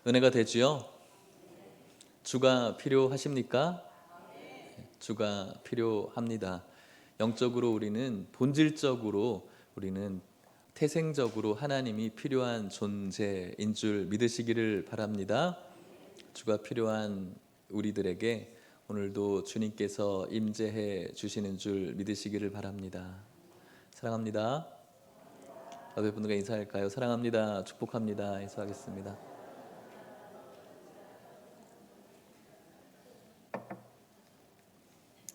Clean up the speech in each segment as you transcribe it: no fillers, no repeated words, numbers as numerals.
은혜가 되지요? 주가 필요하십니까? 주가 필요합니다. 영적으로 우리는 본질적으로 우리는 태생적으로 하나님이 필요한 존재인 줄 믿으시기를 바랍니다. 주가 필요한 우리들에게 오늘도 주님께서 임재해 주시는 줄 믿으시기를 바랍니다. 사랑합니다. 옆에 분들과 인사할까요? 사랑합니다. 축복합니다. 인사하겠습니다.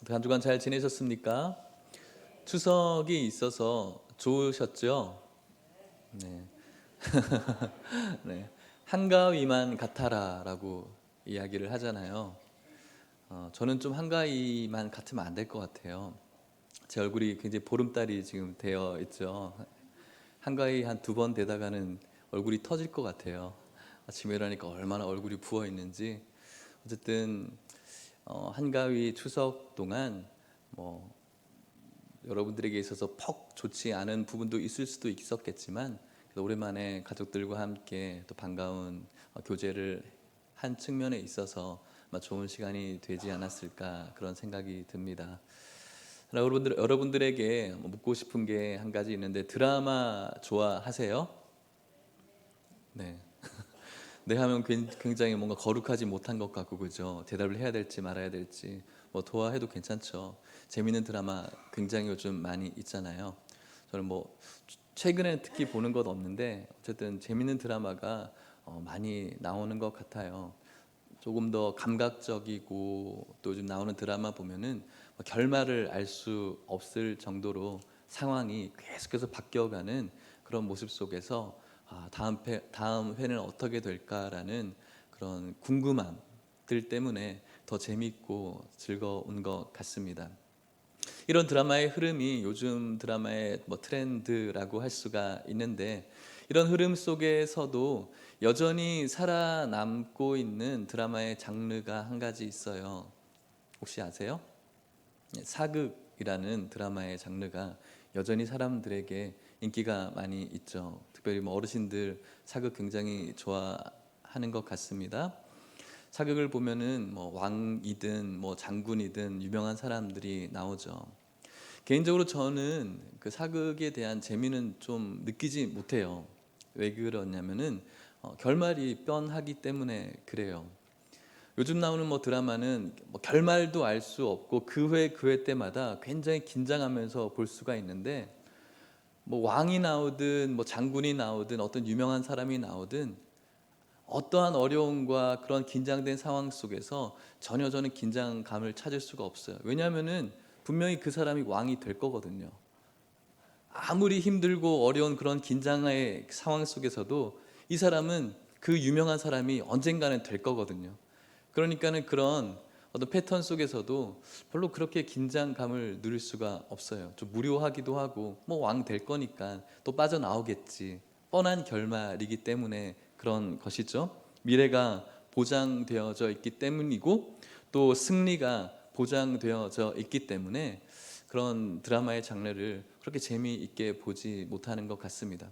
한 주간 잘 지내셨습니까? 추석이 있어서 좋으셨죠? 네. 네. 한가위만 같아라 라고 이야기를 하잖아요. 저는 좀 한가위만 같으면 안 될 것 같아요. 제 얼굴이 굉장히 보름달이 지금 되어 있죠. 한가위 한 2번 되다가는 얼굴이 터질 것 같아요. 아침에 일어나니까 얼마나 얼굴이 부어 있는지. 어쨌든 한가위 추석 동안 여러분들에게 있어서 퍽 좋지 않은 부분도 있을 수도 있었겠지만 오랜만에 가족들과 함께 또 반가운 교제를 한 측면에 있어서 좋은 시간이 되지 않았을까 그런 생각이 듭니다. 여러분들에게 묻고 싶은 게 한 가지 있는데, 드라마 좋아하세요? 네. 네 하면 굉장히 뭔가 거룩하지 못한 것 같고, 그죠? 대답을 해야 될지 말아야 될지 도와해도 괜찮죠. 재밌는 드라마 굉장히 요즘 많이 있잖아요. 저는 최근에 특히 보는 것 없는데 어쨌든 재밌는 드라마가 많이 나오는 것 같아요. 조금 더 감각적이고 또 요즘 나오는 드라마 보면은 결말을 알 수 없을 정도로 상황이 계속해서 바뀌어가는 그런 모습 속에서 다음 회는 어떻게 될까라는 그런 궁금함들 때문에 더 재밌고 즐거운 것 같습니다. 이런 드라마의 흐름이 요즘 드라마의 트렌드라고 할 수가 있는데, 이런 흐름 속에서도 여전히 살아남고 있는 드라마의 장르가 한 가지 있어요. 혹시 아세요? 사극이라는 드라마의 장르가 여전히 사람들에게 인기가 많이 있죠. 특별히 어르신들 사극 굉장히 좋아하는 것 같습니다. 사극을 보면은 왕이든 장군이든 유명한 사람들이 나오죠. 개인적으로 저는 그 사극에 대한 재미는 좀 느끼지 못해요. 왜 그러냐면은 결말이 뻔하기 때문에 그래요. 요즘 나오는 드라마는 결말도 알 수 없고 그 회 때마다 굉장히 긴장하면서 볼 수가 있는데, 왕이 나오든 장군이 나오든 어떤 유명한 사람이 나오든 어떠한 어려움과 그런 긴장된 상황 속에서 전혀 저는 긴장감을 찾을 수가 없어요. 왜냐하면은 분명히 그 사람이 왕이 될 거거든요. 아무리 힘들고 어려운 그런 긴장의 상황 속에서도 이 사람은 그 유명한 사람이 언젠가는 될 거거든요. 그러니까는 그런 어떤 패턴 속에서도 별로 그렇게 긴장감을 누릴 수가 없어요. 좀 무료하기도 하고 왕 될 거니까 또 빠져나오겠지, 뻔한 결말이기 때문에 그런 것이죠. 미래가 보장되어져 있기 때문이고 또 승리가 보장되어져 있기 때문에 그런 드라마의 장르를 그렇게 재미있게 보지 못하는 것 같습니다.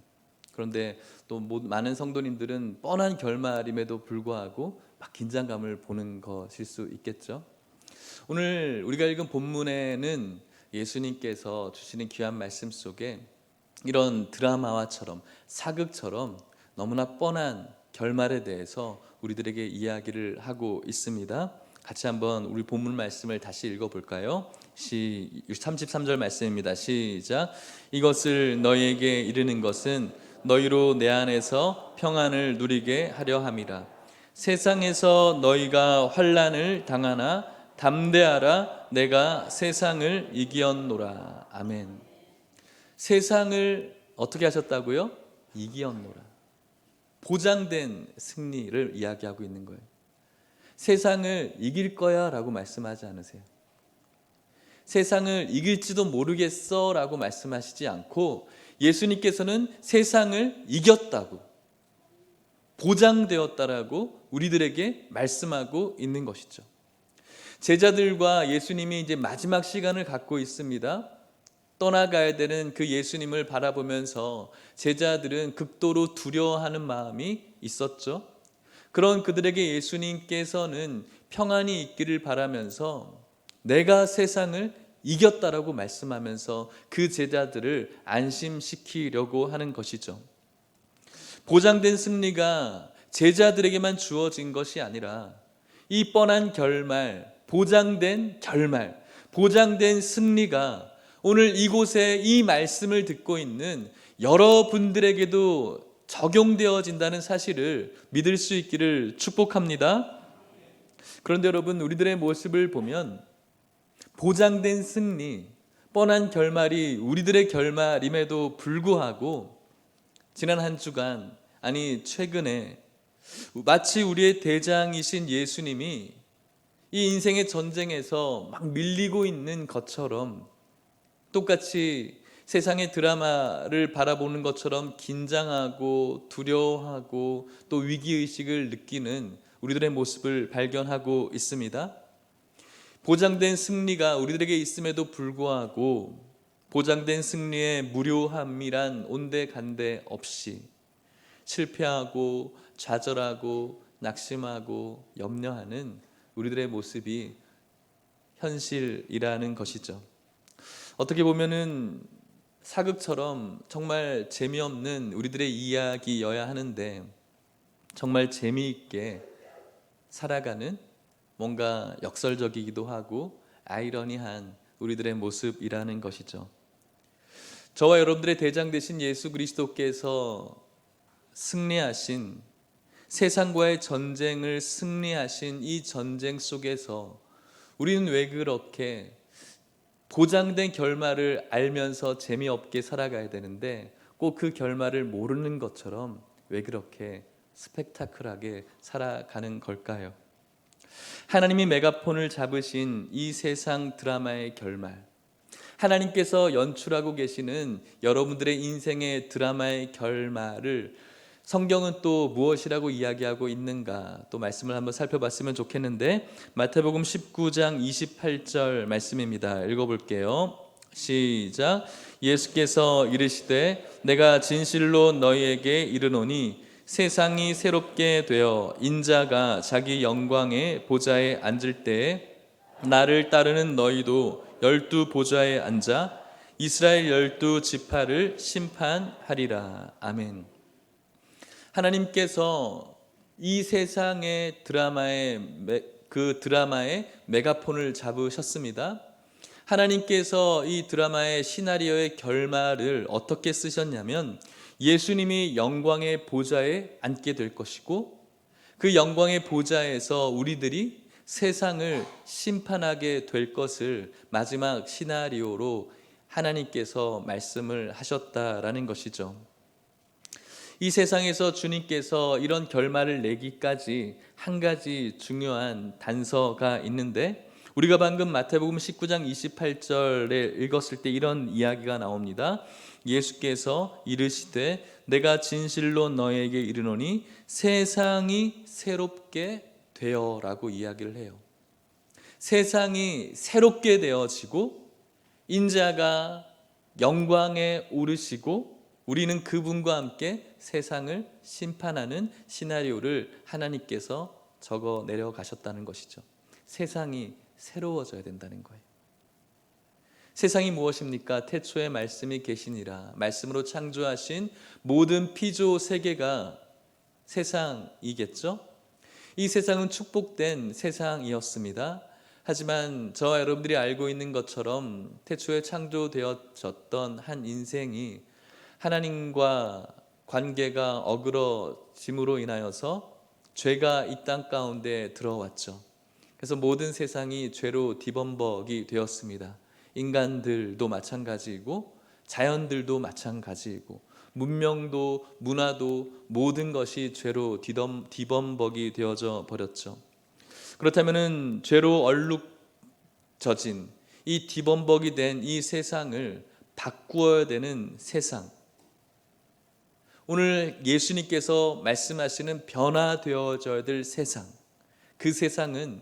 그런데 또 많은 성도님들은 뻔한 결말임에도 불구하고 막 긴장감을 보는 것일 수 있겠죠. 오늘 우리가 읽은 본문에는 예수님께서 주시는 귀한 말씀 속에 이런 드라마와처럼 사극처럼 너무나 뻔한 결말에 대해서 우리들에게 이야기를 하고 있습니다. 같이 한번 우리 본문 말씀을 다시 읽어볼까요? 33절 말씀입니다. 시작. 이것을 너희에게 이르는 것은 너희로 내 안에서 평안을 누리게 하려 함이라. 세상에서 너희가 환난을 당하나 담대하라. 내가 세상을 이기었노라. 아멘. 세상을 어떻게 하셨다고요? 이기었노라. 보장된 승리를 이야기하고 있는 거예요. 세상을 이길 거야 라고 말씀하지 않으세요. 세상을 이길지도 모르겠어 라고 말씀하시지 않고 예수님께서는 세상을 이겼다고, 보장되었다라고 우리들에게 말씀하고 있는 것이죠. 제자들과 예수님이 이제 마지막 시간을 갖고 있습니다. 떠나가야 되는 그 예수님을 바라보면서 제자들은 극도로 두려워하는 마음이 있었죠. 그런 그들에게 예수님께서는 평안이 있기를 바라면서 내가 세상을 이겼다라고 말씀하면서 그 제자들을 안심시키려고 하는 것이죠. 보장된 승리가 제자들에게만 주어진 것이 아니라 이 뻔한 결말, 보장된 승리가 오늘 이곳에 이 말씀을 듣고 있는 여러분들에게도 적용되어진다는 사실을 믿을 수 있기를 축복합니다. 그런데 여러분, 우리들의 모습을 보면 보장된 승리, 뻔한 결말이 우리들의 결말임에도 불구하고 지난 한 주간, 아니 최근에 마치 우리의 대장이신 예수님이 이 인생의 전쟁에서 막 밀리고 있는 것처럼, 똑같이 세상의 드라마를 바라보는 것처럼 긴장하고 두려워하고 또 위기의식을 느끼는 우리들의 모습을 발견하고 있습니다. 보장된 승리가 우리들에게 있음에도 불구하고 보장된 승리의 무료함이란 온데간데 없이 실패하고 좌절하고 낙심하고 염려하는 우리들의 모습이 현실이라는 것이죠. 어떻게 보면은 사극처럼 정말 재미없는 우리들의 이야기여야 하는데 정말 재미있게 살아가는, 뭔가 역설적이기도 하고 아이러니한 우리들의 모습이라는 것이죠. 저와 여러분들의 대장 되신 예수 그리스도께서 승리하신, 세상과의 전쟁을 승리하신 이 전쟁 속에서 우리는 왜 그렇게 보장된 결말을 알면서 재미없게 살아가야 되는데 꼭 그 결말을 모르는 것처럼 왜 그렇게 스펙타클하게 살아가는 걸까요? 하나님이 메가폰을 잡으신 이 세상 드라마의 결말, 하나님께서 연출하고 계시는 여러분들의 인생의 드라마의 결말을 성경은 또 무엇이라고 이야기하고 있는가, 또 말씀을 한번 살펴봤으면 좋겠는데 마태복음 19장 28절 말씀입니다. 읽어볼게요. 시작. 예수께서 이르시되 내가 진실로 너희에게 이르노니 세상이 새롭게 되어 인자가 자기 영광의 보좌에 앉을 때에 나를 따르는 너희도 12 보좌에 앉아 이스라엘 12 지파를 심판하리라. 아멘. 하나님께서 이 세상의 드라마의 메가폰을 잡으셨습니다. 하나님께서 이 드라마의 시나리오의 결말을 어떻게 쓰셨냐면 예수님이 영광의 보좌에 앉게 될 것이고 그 영광의 보좌에서 우리들이 세상을 심판하게 될 것을 마지막 시나리오로 하나님께서 말씀을 하셨다라는 것이죠. 이 세상에서 주님께서 이런 결말을 내기까지 한 가지 중요한 단서가 있는데, 우리가 방금 마태복음 19장 28절에 읽었을 때 이런 이야기가 나옵니다. 예수께서 이르시되 내가 진실로 너에게 이르노니 세상이 새롭게 되어라고 이야기를 해요. 세상이 새롭게 되어지고 인자가 영광에 오르시고 우리는 그분과 함께 세상을 심판하는 시나리오를 하나님께서 적어 내려가셨다는 것이죠. 세상이 새로워져야 된다는 거예요. 세상이 무엇입니까? 태초에 말씀이 계시니라. 말씀으로 창조하신 모든 피조 세계가 세상이겠죠. 이 세상은 축복된 세상이었습니다. 하지만 저와 여러분들이 알고 있는 것처럼 태초에 창조되어졌던 한 인생이 하나님과 관계가 어그러짐으로 인하여서 죄가 이 땅 가운데 들어왔죠. 그래서 모든 세상이 죄로 뒤범벅이 되었습니다. 인간들도 마찬가지이고 자연들도 마찬가지이고 문명도 문화도 모든 것이 죄로 뒤범벅이 되어져 버렸죠. 그렇다면 죄로 얼룩져진 이 뒤범벅이 된 이 세상을 바꾸어야 되는 세상, 오늘 예수님께서 말씀하시는 변화되어져야 될 세상, 그 세상은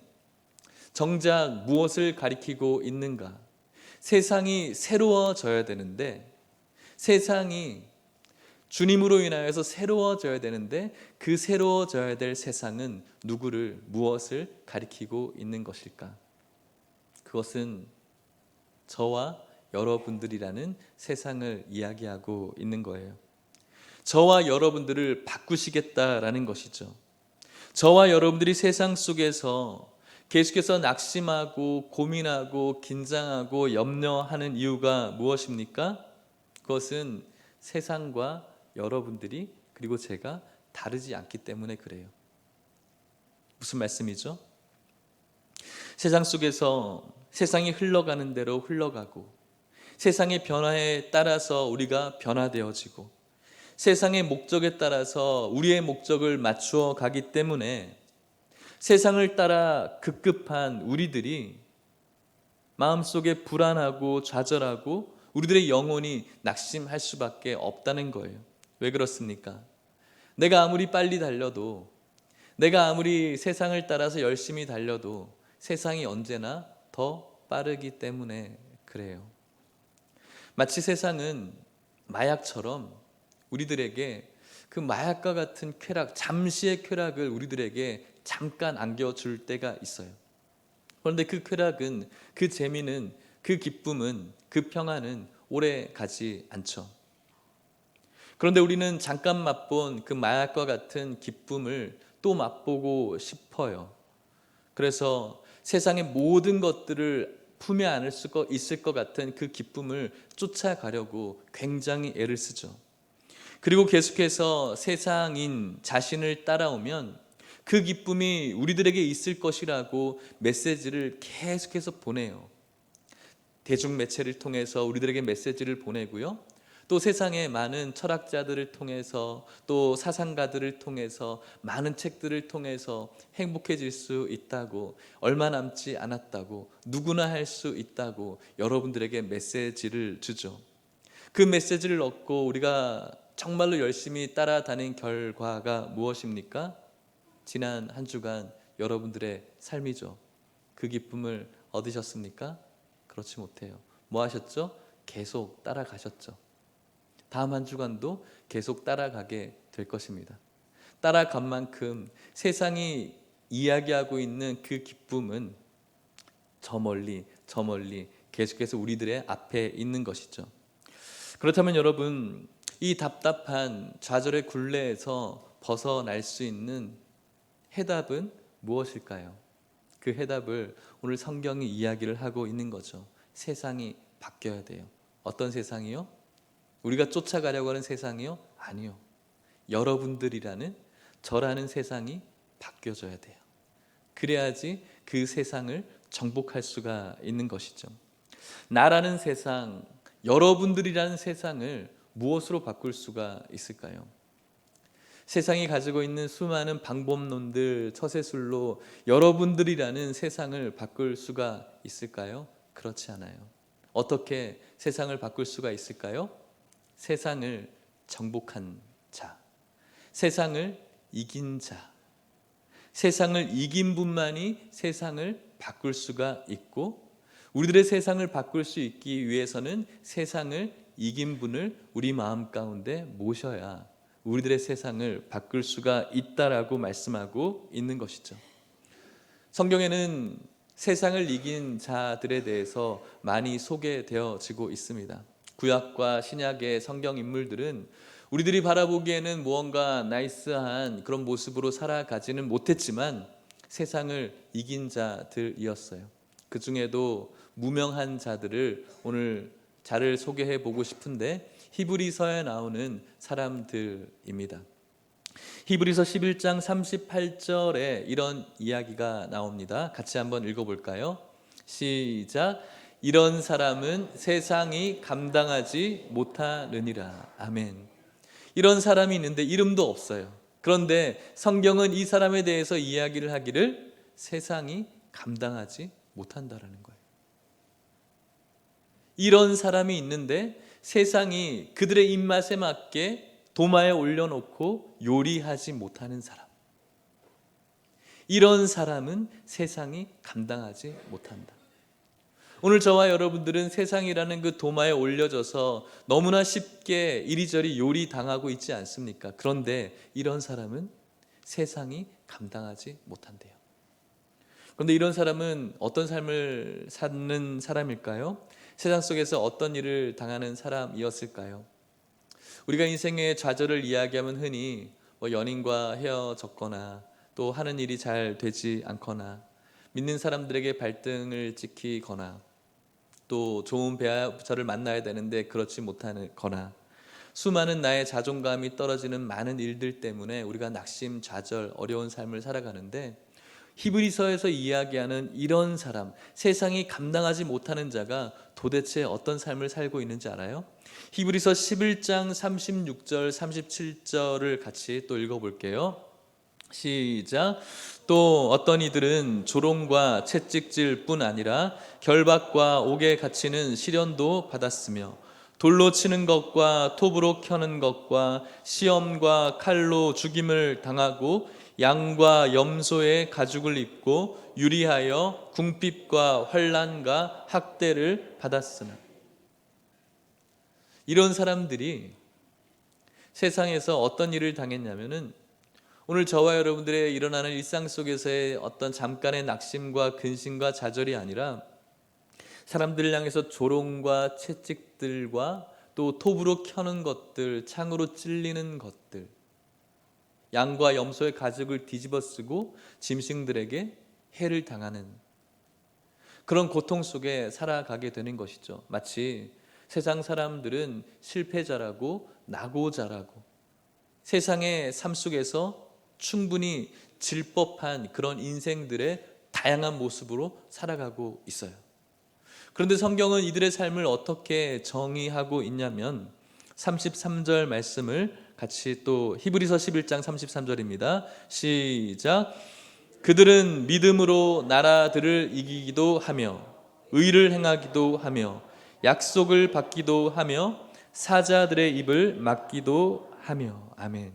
정작 무엇을 가리키고 있는가? 세상이 새로워져야 되는데 세상이 주님으로 인하여서 새로워져야 되는데 그 새로워져야 될 세상은 누구를, 무엇을 가리키고 있는 것일까? 그것은 저와 여러분들이라는 세상을 이야기하고 있는 거예요. 저와 여러분들을 바꾸시겠다라는 것이죠. 저와 여러분들이 세상 속에서 계속해서 낙심하고 고민하고 긴장하고 염려하는 이유가 무엇입니까? 그것은 세상과 여러분들이 그리고 제가 다르지 않기 때문에 그래요. 무슨 말씀이죠? 세상 속에서 세상이 흘러가는 대로 흘러가고 세상의 변화에 따라서 우리가 변화되어지고 세상의 목적에 따라서 우리의 목적을 맞추어 가기 때문에 세상을 따라 급급한 우리들이 마음속에 불안하고 좌절하고 우리들의 영혼이 낙심할 수밖에 없다는 거예요. 왜 그렇습니까? 내가 아무리 빨리 달려도, 내가 아무리 세상을 따라서 열심히 달려도 세상이 언제나 더 빠르기 때문에 그래요. 마치 세상은 마약처럼 우리들에게 그 마약과 같은 쾌락, 잠시의 쾌락을 우리들에게 잠깐 안겨줄 때가 있어요. 그런데 그 쾌락은, 그 재미는, 그 기쁨은, 그 평안은 오래 가지 않죠. 그런데 우리는 잠깐 맛본 그 마약과 같은 기쁨을 또 맛보고 싶어요. 그래서 세상의 모든 것들을 품에 안을 수 있을 것 같은 그 기쁨을 쫓아가려고 굉장히 애를 쓰죠. 그리고 계속해서 세상인 자신을 따라오면 그 기쁨이 우리들에게 있을 것이라고 메시지를 계속해서 보내요. 대중매체를 통해서 우리들에게 메시지를 보내고요. 또 세상의 많은 철학자들을 통해서, 또 사상가들을 통해서, 많은 책들을 통해서 행복해질 수 있다고, 얼마 남지 않았다고, 누구나 할 수 있다고 여러분들에게 메시지를 주죠. 그 메시지를 얻고 우리가 정말로 열심히 따라다닌 결과가 무엇입니까? 지난 한 주간 여러분들의 삶이죠. 그 기쁨을 얻으셨습니까? 그렇지 못해요. 뭐 하셨죠? 계속 따라가셨죠. 다음 한 주간도 계속 따라가게 될 것입니다. 따라간 만큼 세상이 이야기하고 있는 그 기쁨은 저 멀리 계속해서 우리들의 앞에 있는 것이죠. 그렇다면 여러분, 이 답답한 좌절의 굴레에서 벗어날 수 있는 해답은 무엇일까요? 그 해답을 오늘 성경이 이야기를 하고 있는 거죠. 세상이 바뀌어야 돼요. 어떤 세상이요? 우리가 쫓아가려고 하는 세상이요? 아니요. 여러분들이라는, 저라는 세상이 바뀌어져야 돼요. 그래야지 그 세상을 정복할 수가 있는 것이죠. 나라는 세상, 여러분들이라는 세상을 무엇으로 바꿀 수가 있을까요? 세상이 가지고 있는 수많은 방법론들, 처세술로 여러분들이라는 세상을 바꿀 수가 있을까요? 그렇지 않아요. 어떻게 세상을 바꿀 수가 있을까요? 세상을 정복한 자, 세상을 이긴 자, 세상을 이긴 분만이 세상을 바꿀 수가 있고, 우리들의 세상을 바꿀 수 있기 위해서는 세상을 이긴 분을 우리 마음 가운데 모셔야 우리들의 세상을 바꿀 수가 있다라고 말씀하고 있는 것이죠. 성경에는 세상을 이긴 자들에 대해서 많이 소개되어지고 있습니다. 구약과 신약의 성경 인물들은 우리들이 바라보기에는 무언가 나이스한 그런 모습으로 살아가지는 못했지만 세상을 이긴 자들이었어요. 그 중에도 무명한 자들을 오늘 잘 소개해 보고 싶은데, 히브리서에 나오는 사람들입니다. 히브리서 11장 38절에 이런 이야기가 나옵니다. 같이 한번 읽어볼까요? 시작. 이런 사람은 세상이 감당하지 못하느니라. 아멘. 이런 사람이 있는데 이름도 없어요. 그런데 성경은 이 사람에 대해서 이야기를 하기를 세상이 감당하지 못한다라는 거예요. 이런 사람이 있는데 세상이 그들의 입맛에 맞게 도마에 올려놓고 요리하지 못하는 사람, 이런 사람은 세상이 감당하지 못한다. 오늘 저와 여러분들은 세상이라는 그 도마에 올려져서 너무나 쉽게 이리저리 요리당하고 있지 않습니까? 그런데 이런 사람은 세상이 감당하지 못한대요. 그런데 이런 사람은 어떤 삶을 사는 사람일까요? 세상 속에서 어떤 일을 당하는 사람이었을까요? 우리가 인생의 좌절을 이야기하면 흔히 연인과 헤어졌거나 또 하는 일이 잘 되지 않거나 믿는 사람들에게 발등을 찍히거나 또 좋은 배우자를 만나야 되는데 그렇지 못하거나 수많은 나의 자존감이 떨어지는 많은 일들 때문에 우리가 낙심, 좌절, 어려운 삶을 살아가는데 히브리서에서 이야기하는 이런 사람, 세상이 감당하지 못하는 자가 도대체 어떤 삶을 살고 있는지 알아요? 히브리서 11장 36절, 37절을 같이 또 읽어볼게요. 시작. 또 어떤 이들은 조롱과 채찍질 뿐 아니라 결박과 옥에 갇히는 시련도 받았으며 돌로 치는 것과 톱으로 켜는 것과 시험과 칼로 죽임을 당하고 양과 염소의 가죽을 입고 유리하여 궁핍과 환난과 학대를 받았으나, 이런 사람들이 세상에서 어떤 일을 당했냐면은 오늘 저와 여러분들의 일어나는 일상 속에서의 어떤 잠깐의 낙심과 근심과 좌절이 아니라 사람들을 향해서 조롱과 채찍들과 또 톱으로 켜는 것들, 창으로 찔리는 것들, 양과 염소의 가죽을 뒤집어 쓰고 짐승들에게 해를 당하는 그런 고통 속에 살아가게 되는 것이죠. 마치 세상 사람들은 실패자라고 낙오자라고 세상의 삶 속에서 충분히 질 법한 그런 인생들의 다양한 모습으로 살아가고 있어요. 그런데 성경은 이들의 삶을 어떻게 정의하고 있냐면 33절 말씀을 같이 또 히브리서 11장 33절입니다. 시작. 그들은 믿음으로 나라들을 이기기도 하며 의를 행하기도 하며 약속을 받기도 하며 사자들의 입을 막기도 하며. 아멘.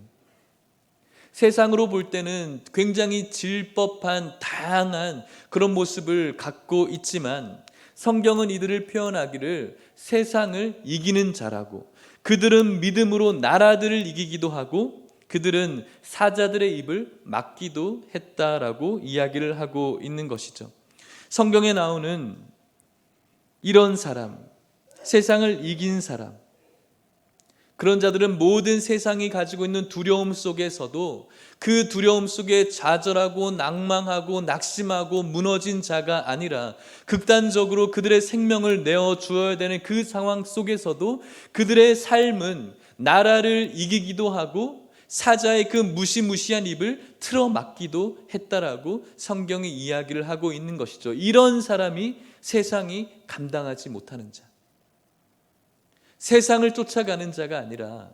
세상으로 볼 때는 굉장히 질법한 다양한 그런 모습을 갖고 있지만 성경은 이들을 표현하기를 세상을 이기는 자라고, 그들은 믿음으로 나라들을 이기기도 하고 그들은 사자들의 입을 막기도 했다라고 이야기를 하고 있는 것이죠. 성경에 나오는 이런 사람, 세상을 이긴 사람, 그런 자들은 모든 세상이 가지고 있는 두려움 속에서도 그 두려움 속에 좌절하고 낭망하고 낙심하고 무너진 자가 아니라 극단적으로 그들의 생명을 내어 주어야 되는 그 상황 속에서도 그들의 삶은 나라를 이기기도 하고 사자의 그 무시무시한 입을 틀어막기도 했다라고 성경이 이야기를 하고 있는 것이죠. 이런 사람이 세상이 감당하지 못하는 자, 세상을 쫓아가는 자가 아니라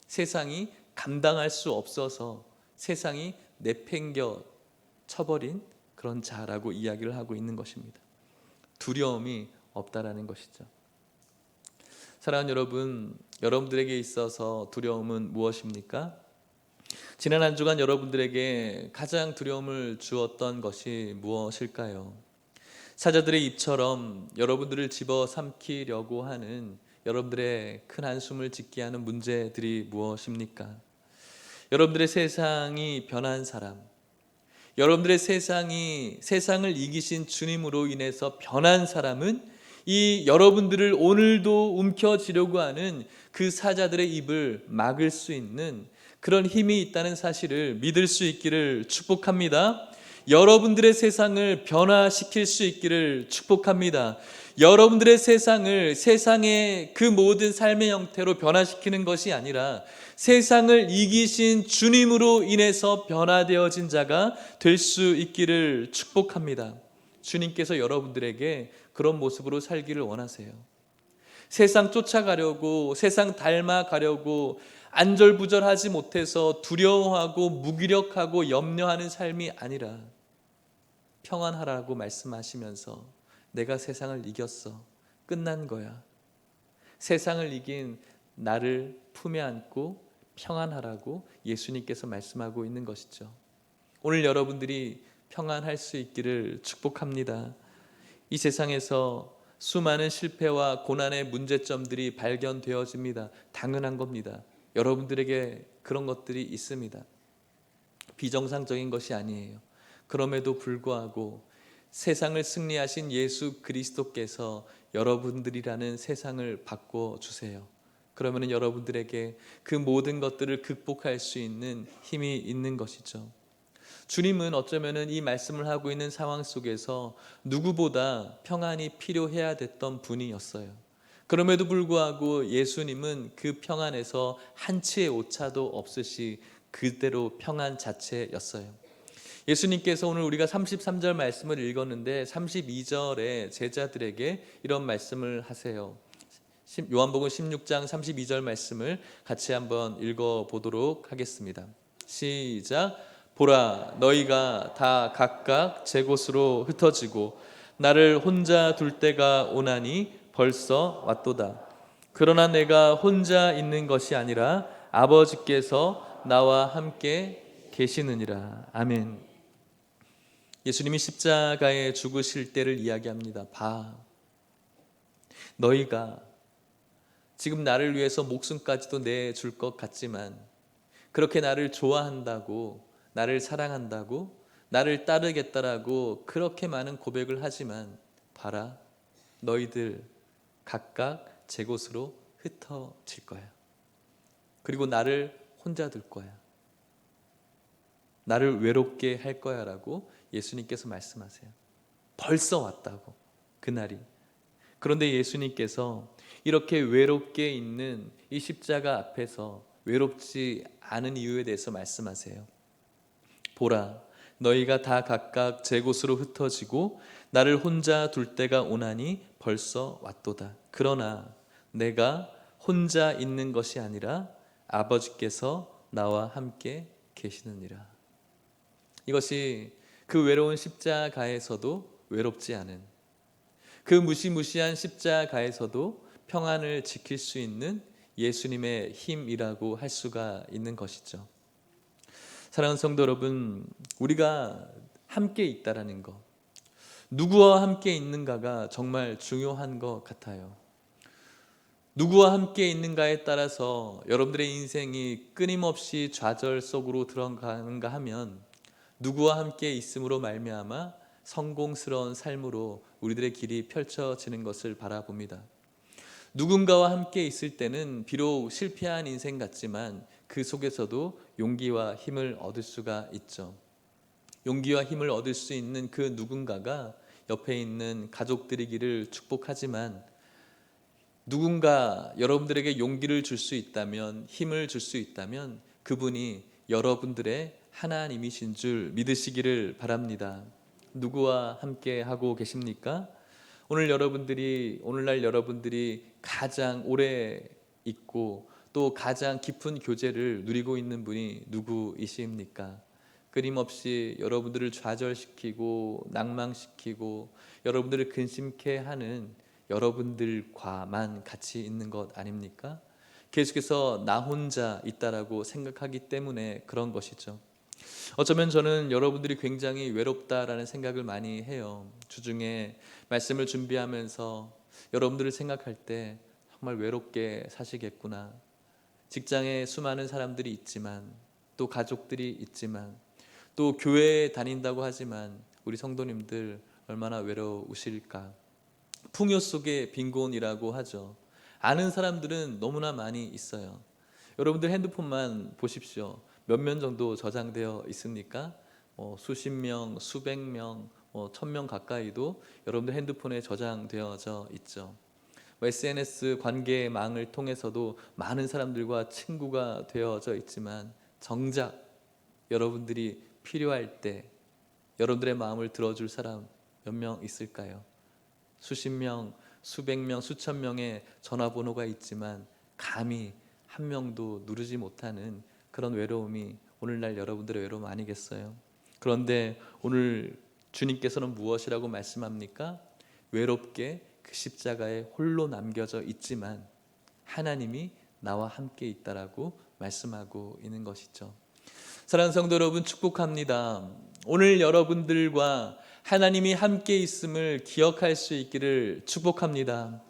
세상이 감당할 수 없어서 세상이 내팽겨 쳐버린 그런 자라고 이야기를 하고 있는 것입니다. 두려움이 없다라는 것이죠. 사랑하는 여러분, 여러분들에게 있어서 두려움은 무엇입니까? 지난 한 주간 여러분들에게 가장 두려움을 주었던 것이 무엇일까요? 사자들의 입처럼 여러분들을 집어삼키려고 하는 여러분들의 큰 한숨을 짓게 하는 문제들이 무엇입니까? 여러분들의 세상이 변한 사람, 여러분들의 세상이 세상을 이기신 주님으로 인해서 변한 사람은 이 여러분들을 오늘도 움켜쥐려고 하는 그 사자들의 입을 막을 수 있는 그런 힘이 있다는 사실을 믿을 수 있기를 축복합니다. 여러분들의 세상을 변화시킬 수 있기를 축복합니다. 여러분들의 세상을 세상의 그 모든 삶의 형태로 변화시키는 것이 아니라 세상을 이기신 주님으로 인해서 변화되어진 자가 될 수 있기를 축복합니다. 주님께서 여러분들에게 그런 모습으로 살기를 원하세요. 세상 쫓아가려고, 세상 닮아가려고 안절부절하지 못해서 두려워하고 무기력하고 염려하는 삶이 아니라 평안하라고 말씀하시면서 내가 세상을 이겼어, 끝난 거야, 세상을 이긴 나를 품에 안고 평안하라고 예수님께서 말씀하고 있는 것이죠. 오늘 여러분들이 평안할 수 있기를 축복합니다. 이 세상에서 수많은 실패와 고난의 문제점들이 발견되어집니다. 당연한 겁니다. 여러분들에게 그런 것들이 있습니다. 비정상적인 것이 아니에요. 그럼에도 불구하고 세상을 승리하신 예수 그리스도께서 여러분들이라는 세상을 바꿔주세요. 그러면 여러분들에게 그 모든 것들을 극복할 수 있는 힘이 있는 것이죠. 주님은 어쩌면 이 말씀을 하고 있는 상황 속에서 누구보다 평안이 필요해야 됐던 분이었어요. 그럼에도 불구하고 예수님은 그 평안에서 한치의 오차도 없으시 그대로 평안 자체였어요. 예수님께서 오늘 우리가 33절 말씀을 읽었는데 32절에 제자들에게 이런 말씀을 하세요. 요한복음 16장 32절 말씀을 같이 한번 읽어보도록 하겠습니다. 시작. 보라, 너희가 다 각각 제 곳으로 흩어지고 나를 혼자 둘 때가 오나니 벌써 왔도다. 그러나 내가 혼자 있는 것이 아니라 아버지께서 나와 함께 계시느니라. 아멘. 예수님이 십자가에 죽으실 때를 이야기합니다. 봐, 너희가 지금 나를 위해서 목숨까지도 내줄 것 같지만 그렇게 나를 좋아한다고, 나를 사랑한다고, 나를 따르겠다라고 그렇게 많은 고백을 하지만 봐라, 너희들 각각 제 곳으로 흩어질 거야. 그리고 나를 혼자 둘 거야. 나를 외롭게 할 거야 라고 예수님께서 말씀하세요. 벌써 왔다고, 그날이. 그런데 예수님께서 이렇게 외롭게 있는 이 십자가 앞에서 외롭지 않은 이유에 대해서 말씀하세요. 보라, 너희가 다 각각 제 곳으로 흩어지고 나를 혼자 둘 때가 오나니 벌써 왔도다. 그러나 내가 혼자 있는 것이 아니라 아버지께서 나와 함께 계시느니라. 이것이 그 외로운 십자가에서도 외롭지 않은, 그 무시무시한 십자가에서도 평안을 지킬 수 있는 예수님의 힘이라고 할 수가 있는 것이죠. 사랑하는 성도 여러분, 우리가 함께 있다라는 것, 누구와 함께 있는가가 정말 중요한 것 같아요. 누구와 함께 있는가에 따라서 여러분들의 인생이 끊임없이 좌절 속으로 들어가는가 하면 누구와 함께 있음으로 말미암아 성공스러운 삶으로 우리들의 길이 펼쳐지는 것을 바라봅니다. 누군가와 함께 있을 때는 비록 실패한 인생 같지만 그 속에서도 용기와 힘을 얻을 수가 있죠. 용기와 힘을 얻을 수 있는 그 누군가가 옆에 있는 가족들이기를 축복하지만, 누군가 여러분들에게 용기를 줄 수 있다면, 힘을 줄 수 있다면 그분이 여러분들의 하나님이신 줄 믿으시기를 바랍니다. 누구와 함께 하고 계십니까? 오늘날 여러분들이 가장 오래 있고 또 가장 깊은 교제를 누리고 있는 분이 누구이십니까? 끊임없이 여러분들을 좌절시키고 낭망시키고 여러분들을 근심케 하는 여러분들과만 같이 있는 것 아닙니까? 계속해서 나 혼자 있다라고 생각하기 때문에 그런 것이죠. 어쩌면 저는 여러분들이 굉장히 외롭다라는 생각을 많이 해요. 주중에 말씀을 준비하면서 여러분들을 생각할 때 정말 외롭게 사시겠구나. 직장에 수많은 사람들이 있지만, 또 가족들이 있지만, 또 교회에 다닌다고 하지만 우리 성도님들 얼마나 외로우실까. 풍요 속의 빈곤이라고 하죠. 아는 사람들은 너무나 많이 있어요. 여러분들 핸드폰만 보십시오. 몇 명 정도 저장되어 있습니까? 수십 명, 수백 명, 1000명 가까이도 여러분들 핸드폰에 저장되어져 있죠. SNS 관계망을 통해서도 많은 사람들과 친구가 되어져 있지만 정작 여러분들이 필요할 때 여러분들의 마음을 들어줄 사람 몇 명 있을까요? 수십 명, 수백 명, 수천 명의 전화번호가 있지만 감히 한 명도 누르지 못하는 그런 외로움이 오늘날 여러분들의 외로움 아니겠어요? 그런데 오늘 주님께서는 무엇이라고 말씀합니까? 외롭게 그 십자가에 홀로 남겨져 있지만 하나님이 나와 함께 있다라고 말씀하고 있는 것이죠. 사랑하는 성도 여러분, 축복합니다. 오늘 여러분들과 하나님이 함께 있음을 기억할 수 있기를 축복합니다.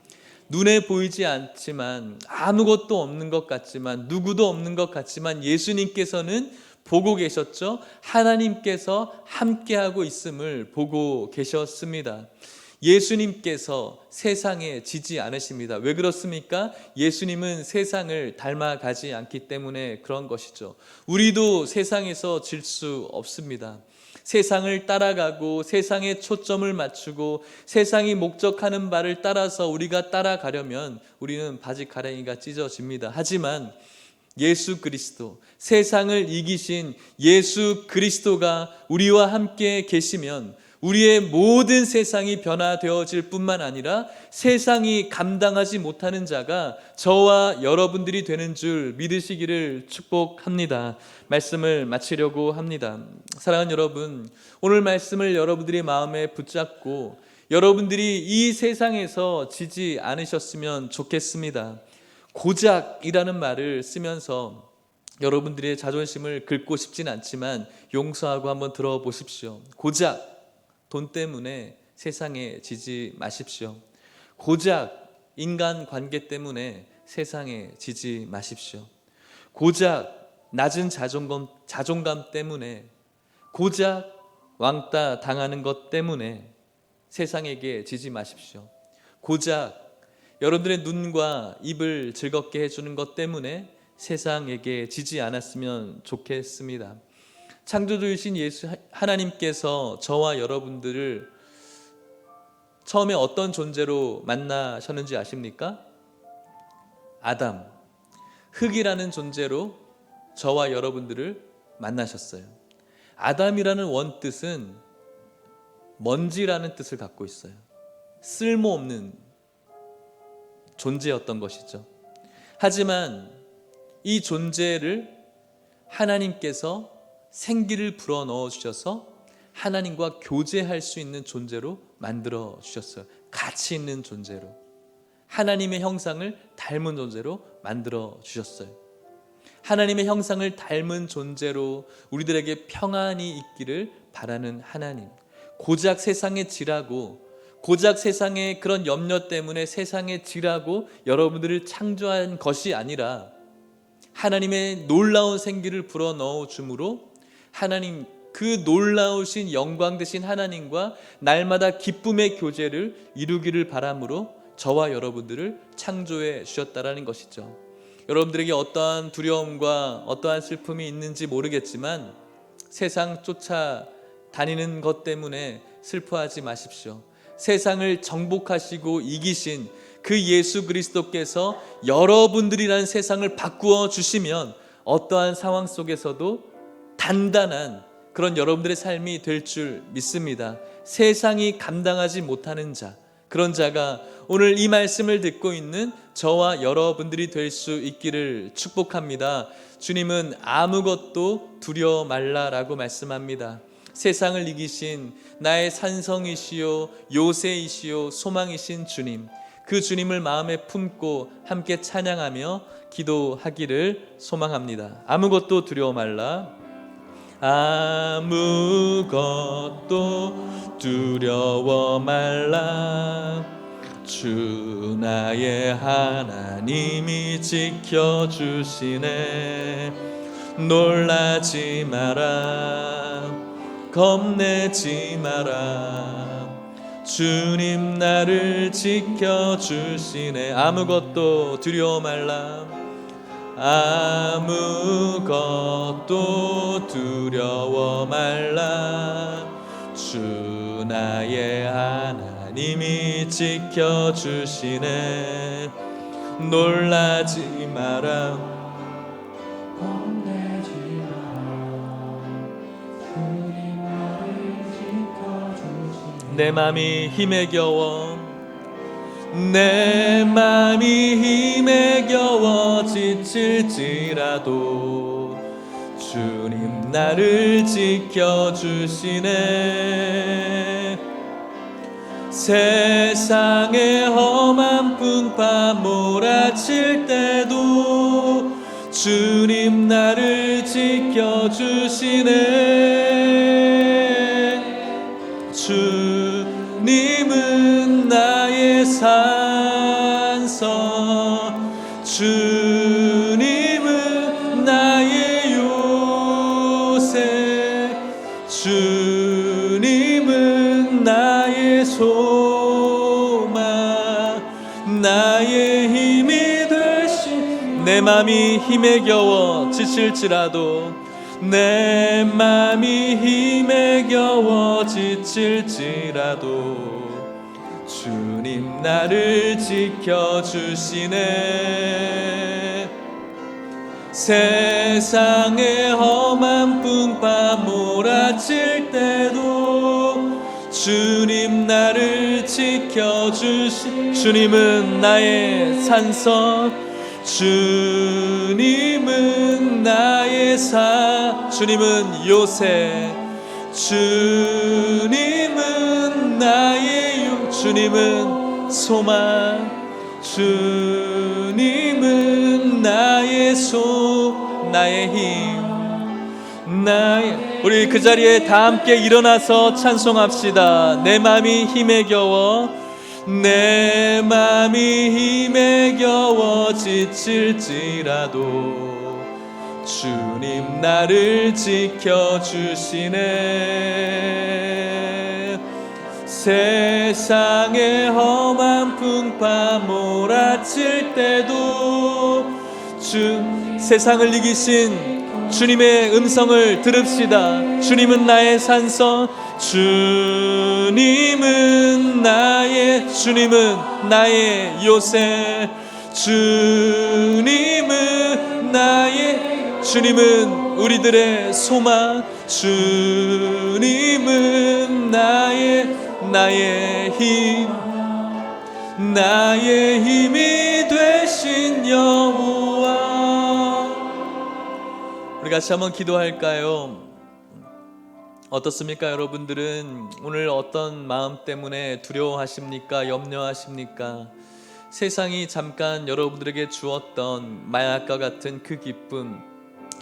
눈에 보이지 않지만, 아무것도 없는 것 같지만, 누구도 없는 것 같지만 예수님께서는 보고 계셨죠. 하나님께서 함께하고 있음을 보고 계셨습니다. 예수님께서 세상에 지지 않으십니다. 왜 그렇습니까? 예수님은 세상을 닮아가지 않기 때문에 그런 것이죠. 우리도 세상에서 질 수 없습니다. 세상을 따라가고 세상에 초점을 맞추고 세상이 목적하는 바를 따라서 우리가 따라가려면 우리는 바지가랑이가 찢어집니다. 하지만 예수 그리스도, 세상을 이기신 예수 그리스도가 우리와 함께 계시면 우리의 모든 세상이 변화되어질 뿐만 아니라 세상이 감당하지 못하는 자가 저와 여러분들이 되는 줄 믿으시기를 축복합니다. 말씀을 마치려고 합니다. 사랑하는 여러분, 오늘 말씀을 여러분들이 마음에 붙잡고 여러분들이 이 세상에서 지지 않으셨으면 좋겠습니다. 고작이라는 말을 쓰면서 여러분들의 자존심을 긁고 싶진 않지만 용서하고 한번 들어보십시오. 고작 돈 때문에 세상에 지지 마십시오. 고작 인간관계 때문에 세상에 지지 마십시오. 고작 낮은 자존감 때문에, 고작 왕따 당하는 것 때문에 세상에게 지지 마십시오. 고작 여러분들의 눈과 입을 즐겁게 해주는 것 때문에 세상에게 지지 않았으면 좋겠습니다. 창조주이신 예수 하나님께서 저와 여러분들을 처음에 어떤 존재로 만나셨는지 아십니까? 아담, 흙이라는 존재로 저와 여러분들을 만나셨어요. 아담이라는 원뜻은 먼지라는 뜻을 갖고 있어요. 쓸모없는 존재였던 것이죠. 하지만 이 존재를 하나님께서 생기를 불어넣어 주셔서 하나님과 교제할 수 있는 존재로 만들어 주셨어요. 가치 있는 존재로, 하나님의 형상을 닮은 존재로 만들어 주셨어요. 하나님의 형상을 닮은 존재로 우리들에게 평안이 있기를 바라는 하나님, 고작 세상에 지라고, 고작 세상의 그런 염려 때문에 세상에 지라고 여러분들을 창조한 것이 아니라 하나님의 놀라운 생기를 불어넣어 줌으로 하나님, 그 놀라우신 영광 되신 하나님과 날마다 기쁨의 교제를 이루기를 바람으로 저와 여러분들을 창조해 주셨다라는 것이죠. 여러분들에게 어떠한 두려움과 어떠한 슬픔이 있는지 모르겠지만 세상 쫓아다니는 것 때문에 슬퍼하지 마십시오. 세상을 정복하시고 이기신 그 예수 그리스도께서 여러분들이라는 세상을 바꾸어 주시면 어떠한 상황 속에서도 단단한 그런 여러분들의 삶이 될 줄 믿습니다. 세상이 감당하지 못하는 자, 그런 자가 오늘 이 말씀을 듣고 있는 저와 여러분들이 될 수 있기를 축복합니다. 주님은 아무것도 두려워 말라라고 말씀합니다. 세상을 이기신 나의 산성이시요 요새이시요 소망이신 주님, 그 주님을 마음에 품고 함께 찬양하며 기도하기를 소망합니다. 아무것도 두려워 말라. 아무것도 두려워 말라. 주 나의 하나님이 지켜주시네. 놀라지 마라, 겁내지 마라. 주님 나를 지켜주시네. 아무것도 두려워 말라. 아무것도 두려워 말라. 주 나의 하나님이 지켜주시네. 놀라지 마라, 겁내지 마라. 주님 나를 지켜주시네. 내 맘이 힘에 겨워, 내 맘이 힘에 겨워 지칠지라도 주님 나를 지켜주시네. 세상의 험한 풍파 몰아칠 때도 주님 나를 지켜주시네. 주 내 맘이 힘에 겨워 지칠지라도 내 맘이 힘에 겨워 지칠지라도 주님 나를 지켜주시네. 세상의 험한 풍파 몰아칠 때도 주님 나를 주님은 나의 산성, 주님은 나의 주님은 요새, 주님은 나의 주님은 소망, 주님은 나의 나의 힘, 우리 그 자리에 다 함께 일어나서 찬송합시다. 내 맘이 힘에 겨워, 내 맘이 힘에 겨워 지칠지라도 주님 나를 지켜주시네. 세상의 험한 풍파 몰아칠 때도 세상을 이기신 주님의 음성을 들읍시다. 주님은 나의 산성, 주님은 나의 요새, 주님은 우리들의 소망, 주님은 나의 힘, 나의 힘이 되신 여호와. 우리 같이 한번 기도할까요? 어떻습니까? 여러분들은 오늘 어떤 마음 때문에 두려워하십니까? 염려하십니까? 세상이 잠깐 여러분들에게 주었던 마약과 같은 그 기쁨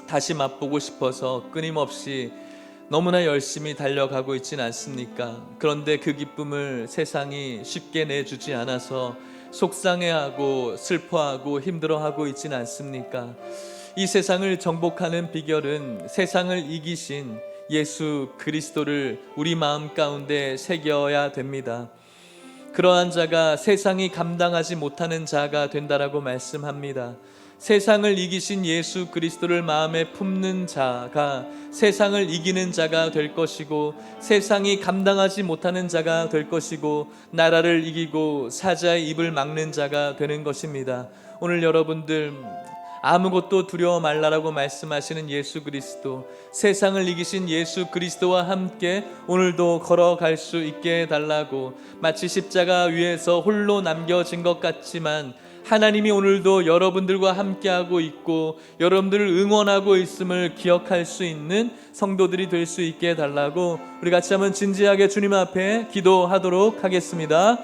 다시 맛보고 싶어서 끊임없이 너무나 열심히 달려가고 있진 않습니까? 그런데 그 기쁨을 세상이 쉽게 내주지 않아서 속상해하고 슬퍼하고 힘들어하고 있진 않습니까? 이 세상을 정복하는 비결은 세상을 이기신 예수 그리스도를 우리 마음 가운데 새겨야 됩니다. 그러한 자가 세상이 감당하지 못하는 자가 된다라고 말씀합니다. 세상을 이기신 예수 그리스도를 마음에 품는 자가 세상을 이기는 자가 될 것이고, 세상이 감당하지 못하는 자가 될 것이고, 나라를 이기고 사자의 입을 막는 자가 되는 것입니다. 오늘 여러분들 아무것도 두려워 말라라고 말씀하시는 예수 그리스도, 세상을 이기신 예수 그리스도와 함께 오늘도 걸어갈 수 있게 해달라고, 마치 십자가 위에서 홀로 남겨진 것 같지만 하나님이 오늘도 여러분들과 함께하고 있고 여러분들을 응원하고 있음을 기억할 수 있는 성도들이 될 수 있게 해달라고 우리 같이 한번 진지하게 주님 앞에 기도하도록 하겠습니다.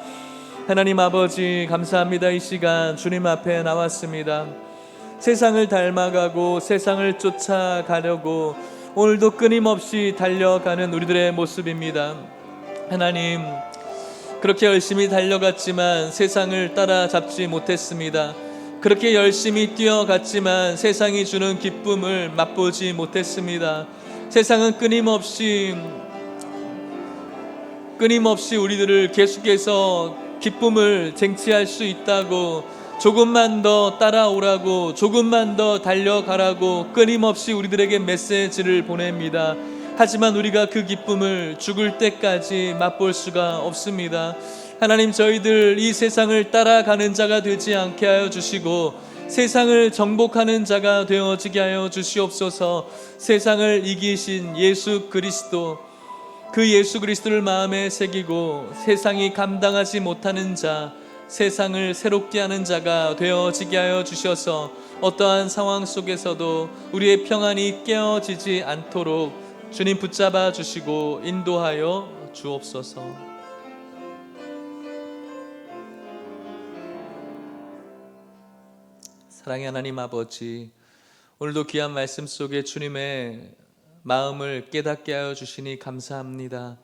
하나님 아버지, 감사합니다. 이 시간 주님 앞에 나왔습니다. 세상을 닮아가고 세상을 쫓아가려고 오늘도 끊임없이 달려가는 우리들의 모습입니다. 하나님, 그렇게 열심히 달려갔지만 세상을 따라잡지 못했습니다. 그렇게 열심히 뛰어갔지만 세상이 주는 기쁨을 맛보지 못했습니다. 세상은 끊임없이 우리들을 계속해서 기쁨을 쟁취할 수 있다고, 조금만 더 따라오라고, 조금만 더 달려가라고 끊임없이 우리들에게 메시지를 보냅니다. 하지만 우리가 그 기쁨을 죽을 때까지 맛볼 수가 없습니다. 하나님, 저희들 이 세상을 따라가는 자가 되지 않게 하여 주시고 세상을 정복하는 자가 되어지게 하여 주시옵소서. 세상을 이기신 예수 그리스도, 그 예수 그리스도를 마음에 새기고 세상이 감당하지 못하는 자, 세상을 새롭게 하는 자가 되어지게 하여 주셔서 어떠한 상황 속에서도 우리의 평안이 깨어지지 않도록 주님 붙잡아 주시고 인도하여 주옵소서. 사랑의 하나님 아버지, 오늘도 귀한 말씀 속에 주님의 마음을 깨닫게 하여 주시니 감사합니다.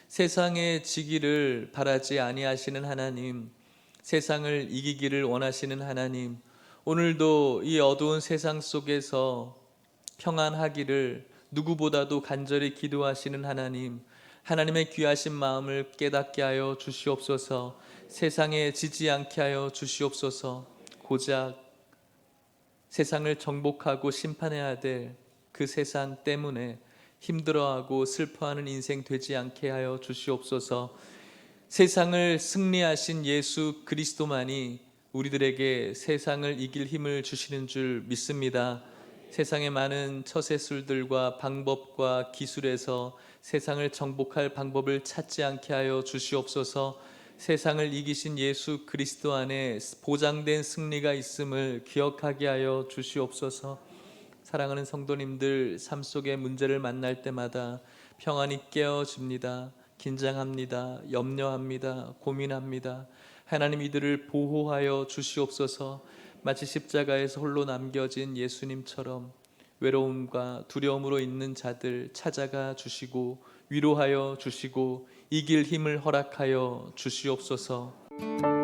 세상에 지기를 바라지 아니하시는 하나님, 세상을 이기기를 원하시는 하나님, 오늘도 이 어두운 세상 속에서 평안하기를 누구보다도 간절히 기도하시는 하나님, 하나님의 귀하신 마음을 깨닫게 하여 주시옵소서. 세상에 지지 않게 하여 주시옵소서. 고작 세상을 정복하고 심판해야 될 그 세상 때문에 힘들어하고 슬퍼하는 인생 되지 않게 하여 주시옵소서. 세상을 승리하신 예수 그리스도만이 우리들에게 세상을 이길 힘을 주시는 줄 믿습니다. 세상의 많은 처세술들과 방법과 기술에서 세상을 정복할 방법을 찾지 않게 하여 주시옵소서. 세상을 이기신 예수 그리스도 안에 보장된 승리가 있음을 기억하게 하여 주시옵소서. 사랑하는 성도님들, 삶 속의 문제를 만날 때마다 평안이 깨어집니다. 긴장합니다. 염려합니다. 고민합니다. 하나님 이들을 보호하여 주시옵소서. 마치 십자가에서 홀로 남겨진 예수님처럼 외로움과 두려움으로 있는 자들 찾아가 주시고 위로하여 주시고 이길 힘을 허락하여 주시옵소서.